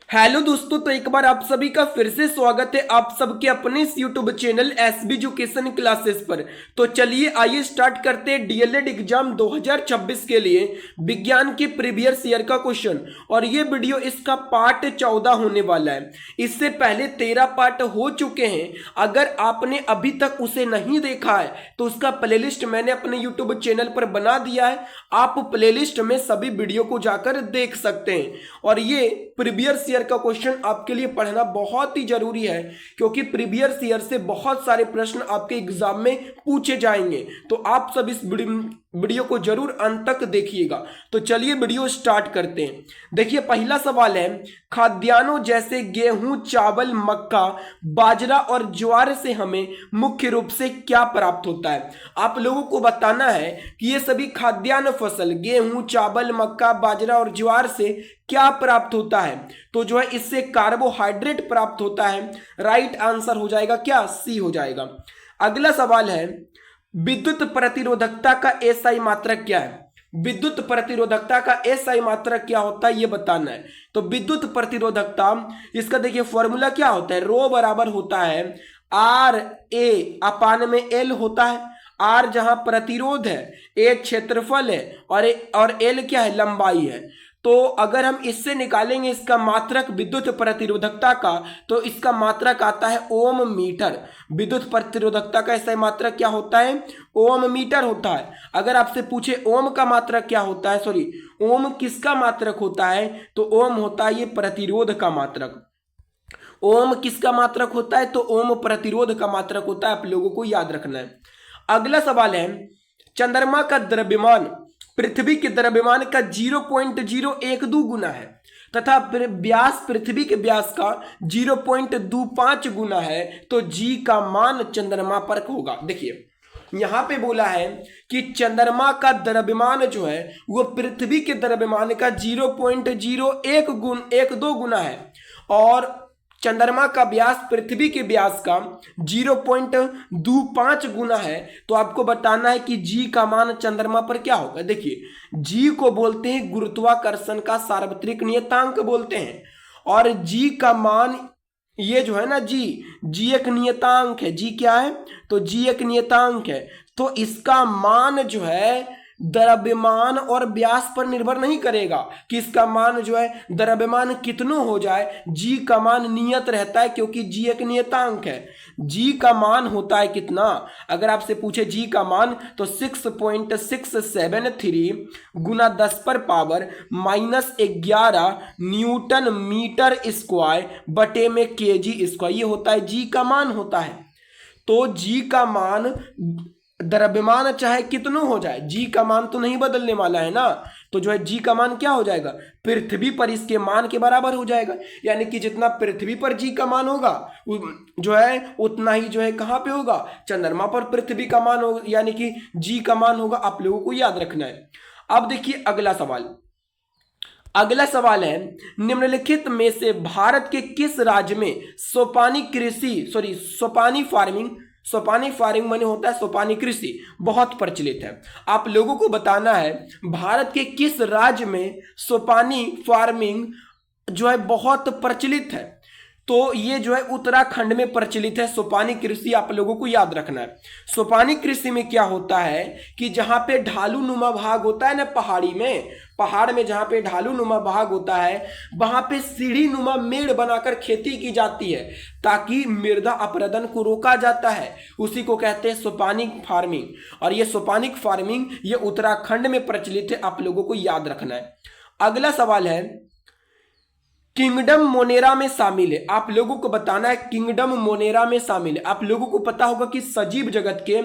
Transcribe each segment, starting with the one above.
Hello दोस्तों, तो एक बार आप सभी का फिर से स्वागत है आप सबके अपने इस YouTube channel SB education classes पर। तो चलिए आइए स्टार्ट करते हैं डीएलएड एग्जाम 2026 के लिए विज्ञान के प्रीवियस ईयर का क्वेश्चन। और ये वीडियो इसका पार्ट 14 होने वाला है। इससे पहले 13 पार्ट हो चुके हैं। अगर आपने अभी तक उसे नहीं देखा है तो उसका प्लेलिस्ट मैंने अपने यूट्यूब चैनल पर बना दिया है। आप प्लेलिस्ट में सभी वीडियो को जाकर देख सकते हैं। और ये प्रीवियस ईयर का क्वेश्चन आपके लिए पढ़ना बहुत ही जरूरी है, क्योंकि प्रीवियस ईयर से बहुत सारे प्रश्न आपके एग्जाम में पूछे जाएंगे। तो आप सब इस वीडियो को जरूर अंत तक देखिएगा। तो चलिए वीडियो स्टार्ट करते हैं। देखिए पहला सवाल है, खाद्यान्नों जैसे गेहूं, चावल, मक्का, बाजरा और ज्वार से हमें मुख्य रूप से क्या प्राप्त होता है। आप लोगों को बताना है कि ये सभी खाद्यान्न फसल गेहूं, चावल, मक्का, बाजरा और ज्वार से क्या प्राप्त होता है। तो जो है इससे कार्बोहाइड्रेट प्राप्त होता है। राइट आंसर हो जाएगा क्या, सी हो जाएगा। अगला सवाल है, विद्युत प्रतिरोधकता का एसआई मात्रक क्या है। विद्युत प्रतिरोधकता का एसआई मात्रक क्या होता है ये बताना है। तो विद्युत प्रतिरोधकता, इसका देखिए फॉर्मूला क्या होता है, रो बराबर होता है आर ए अपान में एल होता है। आर जहां प्रतिरोध है, ए क्षेत्रफल है और एल क्या है, लंबाई है। तो अगर हम इससे निकालेंगे इसका मात्रक विद्युत प्रतिरोधकता का, तो इसका मात्रक आता है ओम मीटर। विद्युत प्रतिरोधकता का ऐसा मात्रक क्या होता है, ओम मीटर होता है। अगर आपसे पूछे ओम का मात्रक क्या होता है, सॉरी ओम किसका मात्रक होता है, तो ओम होता है ये प्रतिरोध का मात्रक। ओम किसका मात्रक होता है, तो ओम प्रतिरोध का मात्रक होता है। आप लोगों को याद रखना है। अगला सवाल है, चंद्रमा का द्रव्यमान पृथ्वी के द्रव्यमान का 0.012 गुना है तथा व्यास पृथ्वी के व्यास का 0.25 गुना है। तो जी का मान चंद्रमा पर होगा। देखिए यहां पे बोला है कि चंद्रमा का द्रव्यमान जो है वो पृथ्वी के द्रव्यमान का 0.0112 गुना है, और चंद्रमा का व्यास पृथ्वी के व्यास का 0.25 गुना है। तो आपको बताना है कि जी का मान चंद्रमा पर क्या होगा। देखिए जी को बोलते हैं गुरुत्वाकर्षण का सार्वत्रिक नियतांक बोलते हैं, और जी का मान ये जो है ना, जी एक नियतांक है। जी क्या है, तो जी एक नियतांक है। तो इसका मान जो है द्रव्यमान और व्यास पर निर्भर नहीं करेगा कि इसका मान जो है द्रव्यमान कितनों हो जाए। जी का मान नियत रहता है, क्योंकि जी एक नियतांक है। जी का मान होता है कितना, अगर आपसे पूछे जी का मान, तो 6.673 गुना 10 पर पावर -11 न्यूटन मीटर स्क्वायर बटे में केजी स्क्वायर, ये होता है जी का मान होता है। तो जी का मान द्रव्यमान चाहे कितनों हो जाए, जी का मान तो नहीं बदलने वाला है ना। तो जो है जी का मान क्या हो जाएगा, पृथ्वी पर इसके मान के बराबर हो जाएगा। यानी कि जितना पृथ्वी पर जी का मान होगा जो है उतना ही जो है कहां पे होगा, चंद्रमा पर पृथ्वी का मान होगा, यानी कि जी का मान होगा। आप लोगों को याद रखना है। अब देखिए अगला सवाल है, निम्नलिखित में से भारत के किस राज्य में सोपानी फार्मिंग माने होता है सोपानी कृषि बहुत प्रचलित है। आप लोगों को बताना है भारत के किस राज्य में सोपानी फार्मिंग जो है बहुत प्रचलित है। तो ये जो है उत्तराखंड में प्रचलित है सोपानी कृषि। आप लोगों को याद रखना है। सोपानी कृषि में क्या होता है कि जहां पे ढालू नुमा भाग होता है ना, पहाड़ में जहां पे ढालू नुमा भाग होता है, वहां पे सीढ़ी नुमा मेड़ बनाकर खेती की जाती है, ताकि मृदा अपरदन को रोका जाता है। उसी को कहते हैं सोपानिक फार्मिंग। और ये सोपानिक फार्मिंग ये उत्तराखंड में प्रचलित है। आप लोगों को याद रखना है। अगला सवाल है, किंगडम मोनेरा में शामिल है। आप लोगों को बताना है किंगडम मोनेरा में शामिल है। आप लोगों को पता होगा कि सजीव जगत के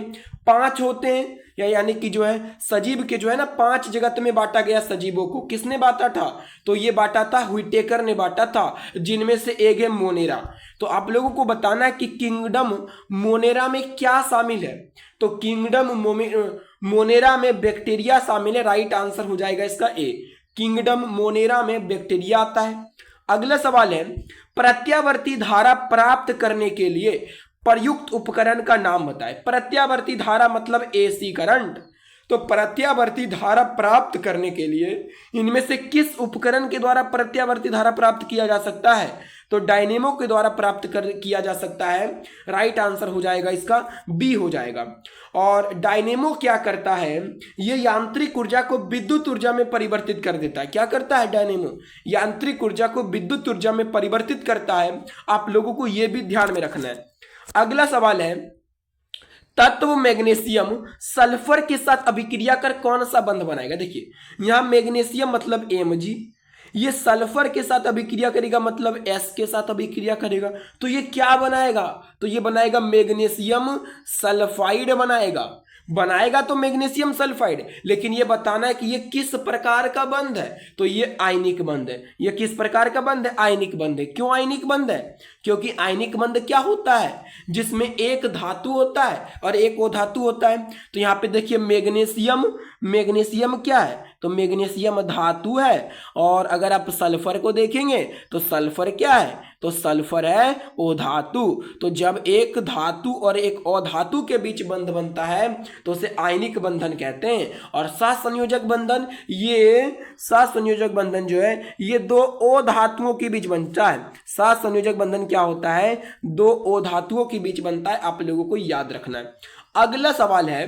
5 होते हैं, यानी कि जो है सजीव के जो है ना 5 जगत में बांटा गया। सजीवों को किसने बांटा था, तो ये बांटा था व्हिटेकर ने बांटा था, जिनमें से एक है मोनेरा। तो आप लोगों को बताना है कि किंगडम मोनेरा में क्या शामिल है। तो किंगडम मोनेरा में बैक्टीरिया शामिल है। राइट आंसर हो जाएगा इसका ए, किंगडम मोनेरा में बैक्टीरिया आता है। अगला सवाल है, प्रत्यावर्ती धारा प्राप्त करने के लिए प्रयुक्त उपकरण का नाम बताएं। प्रत्यावर्ती धारा मतलब एसी करंट। तो प्रत्यावर्ती धारा प्राप्त करने के लिए इनमें से किस उपकरण के द्वारा प्रत्यावर्ती धारा प्राप्त किया जा सकता है? तो डायनेमो के द्वारा प्राप्त किया जा सकता है। राइट आंसर हो जाएगा इसका बी हो जाएगा। और डायनेमो क्या करता है? ये यांत्रिक ऊर्जा को विद्युत ऊर्जा में परिवर्तित कर देता है। क्या करता है डायनेमो? यांत्रिक ऊर्जा को विद्युत ऊर्जा में परिवर्तित करता है। आप लोगों को यह भी ध्यान में रखना है। अगला सवाल है, तत्व मैग्नीशियम सल्फर के साथ अभिक्रिया कर कौन सा बंध बनाएगा? देखिए यहां मैग्नीशियम मतलब Mg, ये सल्फर के साथ अभिक्रिया करेगा मतलब S के साथ अभिक्रिया करेगा, तो ये क्या बनाएगा? तो ये बनाएगा मैग्नीशियम सल्फाइड बनाएगा तो मैग्नीशियम सल्फाइड, लेकिन ये बताना है कि ये किस प्रकार का बंध है। तो ये आयनिक बंध है। ये किस प्रकार का बंध है? आयनिक बंध है। क्यों आयनिक बंध है? क्योंकि आयनिक बंध क्या होता है? जिसमें एक धातु होता है और एक अधातु होता है। तो यहाँ पे देखिए मैग्नीशियम क्या है? तो मैग्नीशियम धातु है। और अगर आप सल्फर को देखेंगे तो सल्फर क्या है? तो सल्फर है अधातु। तो जब एक धातु और एक अधातु के बीच बंध बनता है तो उसे आयनिक बंधन कहते हैं। और सहसंयोजक बंधन जो है ये दो अधातुओं के बीच बनता है। सहसंयोजक बंधन क्या होता है? दो अधातुओं के बीच बनता है। आप लोगों को याद रखना है। अगला सवाल है,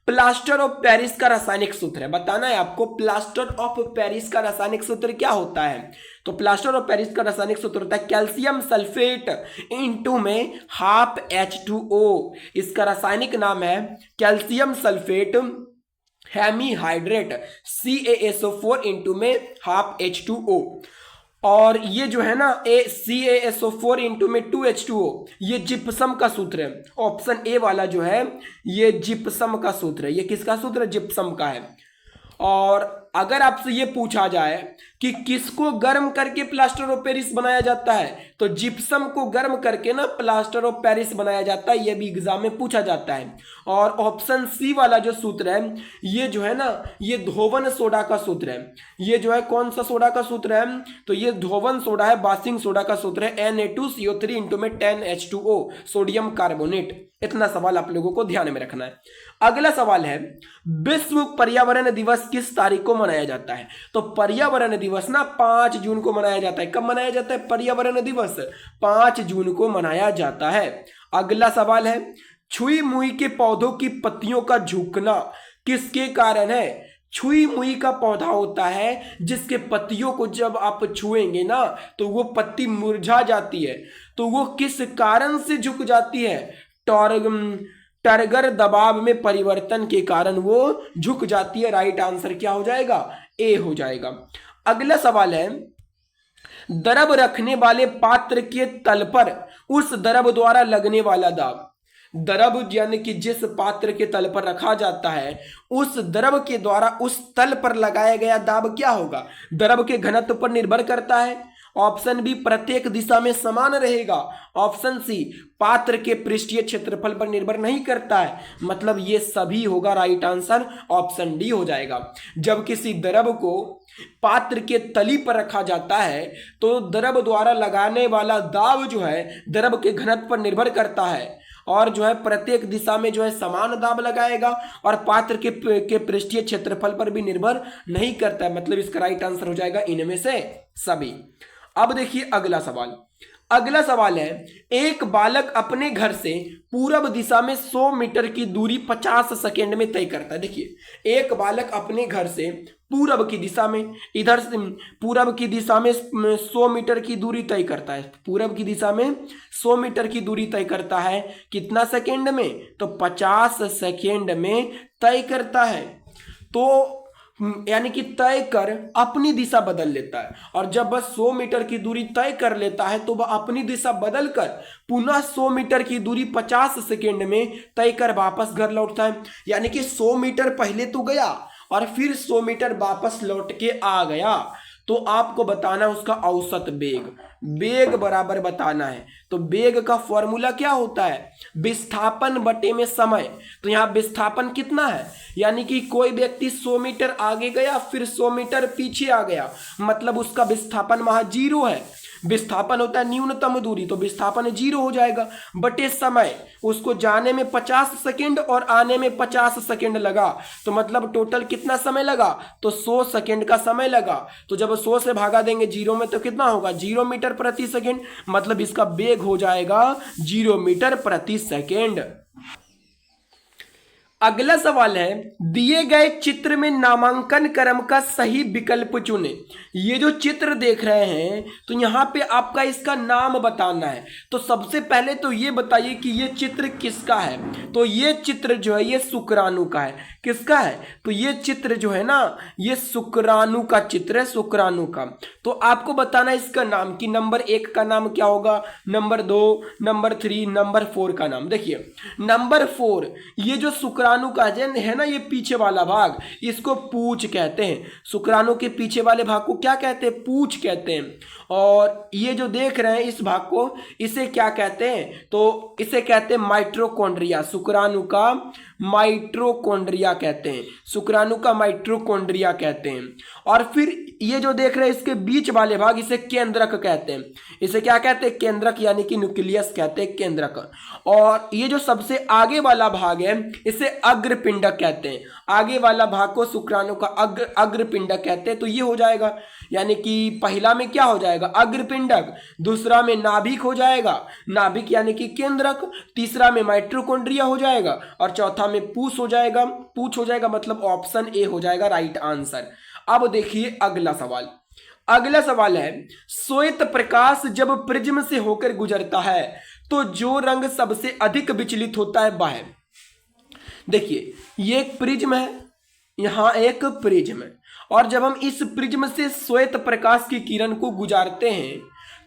प्लास्टर ऑफ पेरिस का रासायनिक सूत्र है। बताना है आपको प्लास्टर ऑफ पेरिस का रासायनिक सूत्र क्या होता है। तो प्लास्टर ऑफ पेरिस का रासायनिक सूत्र होता है कैल्शियम सल्फेट इनटू में हाफ H2O। इसका रासायनिक नाम है calcium sulphate hemihydrate CaSO4 into में हाफ H2O। और ये जो है ना CaSO4 इनटू में 2H2O, ये जिप्सम का सूत्र है। ऑप्शन ए वाला जो है ये जिप्सम का सूत्र है। ये किसका सूत्र है? जिप्सम का है। और अगर आपसे ये पूछा जाए कि किसको गर्म करके प्लास्टर ऑफ पेरिस बनाया जाता है, तो जिप्सम को गर्म करके ना प्लास्टर ऑफ पेरिस बनाया जाता है। ये भी एग्जाम में पूछा जाता है। और ऑप्शन सी वाला जो सूत्र है ये जो है ना ये धोवन सोडा का सूत्र है। ये जो है कौन सा सोडा का सूत्र है? तो ये धोवन सोडा है, बासिंग सोडा का सूत्र है Na2CO3 इनटू में 10H2O सोडियम कार्बोनेट। इतना सवाल आप लोगों को ध्यान में रखना है। अगला सवाल है, विश्व पर्यावरण दिवस किस तारीख को मनाया जाता है? तो पर्यावरण दिवस ना 5 जून को मनाया जाता है। कब मनाया जाता है पर्यावरण दिवस? 5 जून को मनाया जाता है। अगला सवाल है, छुई मुई के पौधों की पत्तियों का झुकना किसके कारण है? छुई मुई का पौधा होता है जिसके पत्तियों को जब आप छुएंगे ना तो वो पत्ती मुरझा जाती है। तो वो किस कारण से झुक जाती है? टर्गर दबाव में परिवर्तन के कारण वो झुक जाती है। राइट आंसर क्या हो जाएगा? ए हो जाएगा। अगला सवाल है, द्रव रखने वाले पात्र के तल पर उस द्रव द्वारा लगने वाला दाब। द्रव यानी कि जिस पात्र के तल पर रखा जाता है उस द्रव के द्वारा उस तल पर लगाया गया दाब क्या होगा? द्रव के घनत्व पर निर्भर करता है। ऑप्शन बी प्रत्येक दिशा में समान रहेगा। ऑप्शन सी पात्र के पृष्ठीय क्षेत्रफल पर निर्भर नहीं करता है। मतलब ये सभी होगा। राइट आंसर ऑप्शन डी हो जाएगा। जब किसी द्रव को पात्र के तली पर रखा जाता है तो द्रव द्वारा लगाने वाला दाब जो है द्रव के घनत्व पर निर्भर करता है और जो है प्रत्येक दिशा में जो है समान दाब लगाएगा और पात्र के पृष्ठीय क्षेत्रफल पर भी निर्भर नहीं करता है। मतलब इसका राइट आंसर हो जाएगा इनमें से सभी। अब देखिए अगला सवाल है, एक बालक अपने घर से पूरब दिशा में 100 मीटर की दूरी 50 सेकेंड में तय करता है। देखिए एक बालक अपने घर से पूरब की दिशा में इधर से पूरब की दिशा में 100 मीटर की दूरी तय करता है। पूरब की दिशा में 100 मीटर की दूरी तय करता है कितना सेकेंड में? तो 50 सेकेंड में तय करता है। तो यानी कि तय कर अपनी दिशा बदल लेता है और जब बस 100 मीटर की दूरी तय कर लेता है तो वह अपनी दिशा बदल कर पुनः 100 मीटर की दूरी 50 सेकेंड में तय कर वापस घर लौटता है। यानी कि 100 मीटर पहले तो गया और फिर 100 मीटर वापस लौट के आ गया। तो आपको बताना उसका औसत वेग बराबर बताना है। तो वेग का फॉर्मूला क्या होता है? विस्थापन बटे में समय। तो यहाँ विस्थापन कितना है? यानी कि कोई व्यक्ति 100 मीटर आगे गया फिर 100 मीटर पीछे आ गया, मतलब उसका विस्थापन वहां 0 है। विस्थापन होता है न्यूनतम दूरी, तो विस्थापन 0 हो जाएगा, बटे समय, उसको जाने में 50 सेकेंड और आने में 50 सेकेंड लगा, तो मतलब टोटल कितना समय लगा, तो 100 सेकेंड का समय लगा। तो जब 100 से भागा देंगे 0 में तो कितना होगा, 0 मीटर प्रति सेकेंड, मतलब इसका वेग हो जाएगा 0 मीटर प्रति सेकेंड। अगला सवाल है, दिए गए चित्र में नामांकन क्रम का सही विकल्प चुने। ये जो चित्र देख रहे हैं तो यहाँ पे आपका इसका नाम बताना है। तो सबसे पहले तो ये बताइए कि ये चित्र किसका है। तो ये चित्र जो है ये शुक्राणु का है। किसका है, तो ये चित्र जो है ना ये शुक्राणु का चित्र है, शुक्राणु का। तो आपको बताना है इसका नाम, कि नंबर 1 का नाम क्या होगा, नंबर 2, नंबर 3, नंबर 4 का नाम। देखिए नंबर 4, ये जो शुक्राणु का है ना, ये पीछे वाला भाग, इसको पूंछ कहते हैं। शुक्राणु के पीछे वाले भाग को क्या कहते हैं, पूंछ कहते हैं। और ये जो देख रहे हैं इस भाग को, इसे क्या कहते हैं, तो इसे कहते हैं माइटोकॉन्ड्रिया। शुक्राणु का माइटोकॉन्ड्रिया कहते हैं, शुक्राणु का माइटोकॉन्ड्रिया कहते हैं। और फिर ये जो देख रहे हैं इसके बीच वाले भाग, इसे केंद्रक कहते हैं। इसे क्या कहते हैं, केंद्रक, यानी कि न्यूक्लियस कहते हैं, केंद्रक। और ये जो सबसे आगे वाला भाग है इसे अग्रपिंडक कहते हैं। आगे वाला भाग को शुक्राणु का अग्रपिंडक कहते हैं। तो ये हो जाएगा, यानी कि पहला में क्या हो जाएगा, अग्रपिंडक, दूसरा में नाभिक हो जाएगा, नाभिक यानी कि केंद्रक, तीसरा में माइटोकॉन्ड्रिया हो जाएगा, और चौथा में पूंछ हो जाएगा। पूंछ हो जाएगा मतलब ऑप्शन ए हो जाएगा राइट आंसर। अब देखिए अगला सवाल। अगला सवाल है, श्वेत प्रकाश जब प्रिज्म से होकर गुजरता है तो जो रंग सबसे अधिक विचलित होता है वह है। देखिए ये एक प्रिज्म है, यहां एक प्रिज्म है, और जब हम इस प्रिज्म से श्वेत प्रकाश की किरण को गुजारते हैं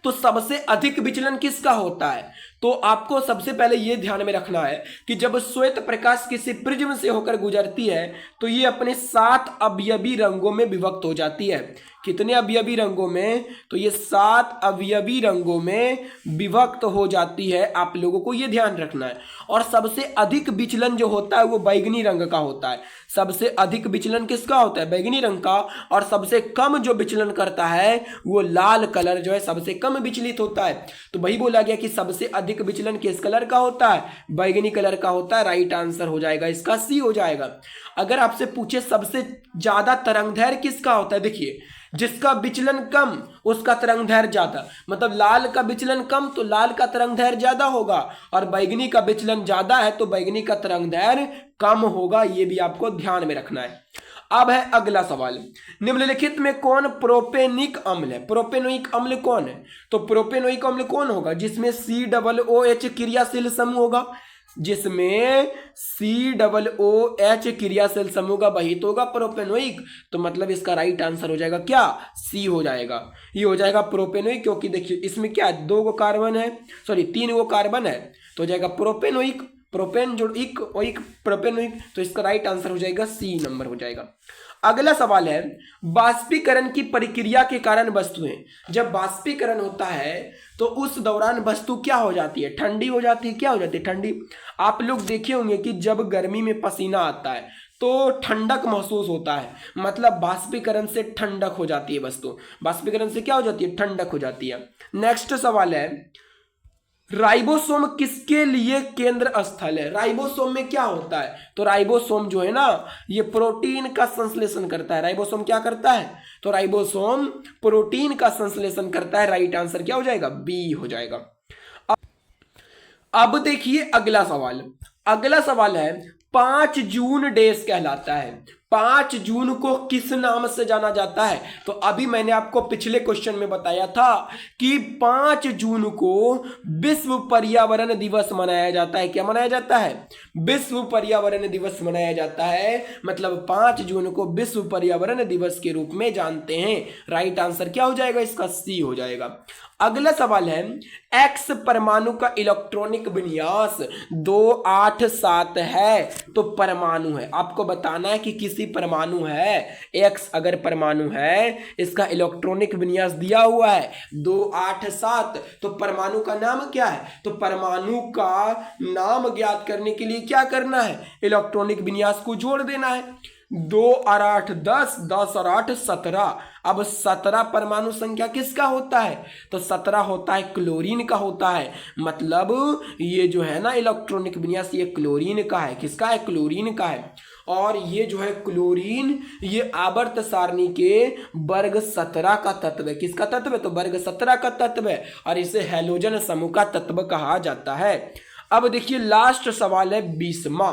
तो सबसे अधिक विचलन किसका होता है। तो आपको सबसे पहले यह ध्यान में रखना है कि जब श्वेत प्रकाश किसी प्रिज्म से होकर गुजरती है तो ये अपने 7 अवयवी रंगों में विभक्त हो जाती है। कितने अवयवी रंगों में, तो ये 7 अवयवी रंगों में विभक्त हो जाती है। आप लोगों को यह ध्यान रखना है। और सबसे अधिक विचलन जो होता है वो बैगनी रंग का होता है। सबसे अधिक विचलन किसका होता है, बैगनी रंग का। और सबसे कम जो विचलन करता है वो लाल कलर जो है सबसे कम विचलित होता है। तो वही बोला गया कि सबसे अधिक विचलन किस कलर का होता है, बैगनी कलर का होता है। राइट आंसर हो जाएगा इसका सी हो जाएगा। अगर आपसे पूछे सबसे ज्यादा तरंगदैर्घ्य किसका होता है, देखिए जिसका विचलन कम उसका तरंगदैर्घ्य ज्यादा, मतलब लाल का विचलन कम तो लाल का तरंगदैर्घ्य ज्यादा होगा, और बैगनी का विचलन ज्यादा है तो बैगनी का तरंगदैर्घ्य कम होगा। ये भी आपको ध्यान में रखना है। अब है अगला सवाल, निम्नलिखित में कौन प्रोपेनिक अम्ल है। प्रोपेनोइक अम्ल कौन है, तो प्रोपेनोइक अम्ल कौन होगा, जिसमें COOH क्रियाशील समूह होगा, जिसमें COOH क्रियाशील समूह होगा वही तो होगा प्रोपेनोइक। तो मतलब इसका राइट आंसर हो जाएगा क्या, सी हो जाएगा। ये हो जाएगा प्रोपेनोइक, क्योंकि देखिए इसमें क्या 2 गो कार्बन है, सॉरी 3 गो कार्बन है, तो हो जाएगा प्रोपेनोइक, प्रोपेन जो इक ओइक प्रोपेनोइक। तो इसका राइट आंसर हो जाएगा सी नंबर हो जाएगा। अगला सवाल है, बाष्पीकरण की प्रक्रिया के कारण वस्तुएं, जब बाष्पीकरण होता है तो उस दौरान वस्तु क्या हो जाती है, ठंडी हो जाती है। क्या हो जाती है, ठंडी। आप लोग देखे होंगे कि जब गर्मी में पसीना आता है तो ठंडक महसूस होता है, मतलब बाष्पीकरण से ठंडक हो जाती है वस्तु। बाष्पीकरण से क्या हो जाती है, ठंडक हो जाती है। नेक्स्ट सवाल है, राइबोसोम किसके लिए केंद्र स्थल है। राइबोसोम में क्या होता है, तो राइबोसोम जो है ना ये प्रोटीन का संश्लेषण करता है। राइबोसोम क्या करता है, तो राइबोसोम प्रोटीन का संश्लेषण करता है। राइट आंसर क्या हो जाएगा, बी हो जाएगा। अब देखिए अगला सवाल। अगला सवाल है, 5 जून डेज कहलाता है। 5 जून को किस नाम से जाना जाता है, तो अभी मैंने आपको पिछले क्वेश्चन में बताया था कि 5 जून को विश्व पर्यावरण दिवस मनाया जाता है। क्या मनाया जाता है, विश्व पर्यावरण दिवस मनाया जाता है, मतलब 5 जून को विश्व पर्यावरण दिवस के रूप में जानते हैं। राइट आंसर क्या हो जाएगा, इसका सी हो जाएगा। अगला सवाल है, एक्स परमाणु का इलेक्ट्रॉनिक विन्यास 287 है, तो परमाणु है। आपको बताना है कि किसी परमाणु है, एक्स अगर परमाणु है इसका इलेक्ट्रॉनिक विन्यास दिया हुआ है 287, तो परमाणु का नाम क्या है, तो परमाणु का नाम ज्ञात करने के लिए क्या करना है, इलेक्ट्रॉनिक विन्यास को जोड़ देना है। 2 और 8 10, 10 और 8 17। अब 17 परमाणु संख्या किसका होता है? तो 17 होता है क्लोरीन का होता है। मतलब ये जो है ना इलेक्ट्रॉनिक विन्यास, ये क्लोरीन का है। किसका है? क्लोरीन का है। और ये जो है क्लोरीन, ये आवर्त सारणी के वर्ग 17 का तत्व है। किसका तत्व है? तो वर्ग 17 का तत्व है और इसे हैलोजन समूह का तत्व कहा जाता है। अब देखिए लास्ट सवाल है 20वां।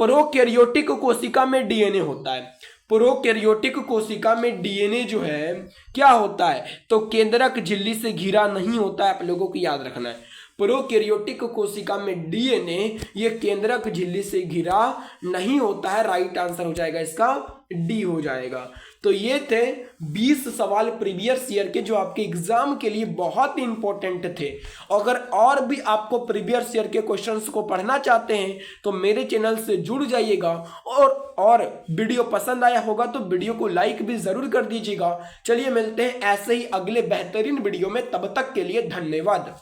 प्रोकैरियोटिक कोशिका में डीएनए होता है। प्रोकैरियोटिक कोशिका में डीएनए जो है क्या होता है? तो केंद्रक झिल्ली से घिरा नहीं होता है। आप लोगों को याद रखना है, प्रोकैरियोटिक कोशिका में डीएनए ये केंद्रक झिल्ली से घिरा नहीं होता है। राइट आंसर हो जाएगा इसका डी हो जाएगा। तो ये थे 20 सवाल प्रीवियस ईयर के जो आपके एग्जाम के लिए बहुत ही इंपॉर्टेंट थे। अगर और भी आपको प्रीवियस ईयर के क्वेश्चंस को पढ़ना चाहते हैं तो मेरे चैनल से जुड़ जाइएगा। और वीडियो पसंद आया होगा तो वीडियो को लाइक भी जरूर कर दीजिएगा। चलिए मिलते हैं ऐसे ही अगले बेहतरीन वीडियो में, तब तक के लिए धन्यवाद।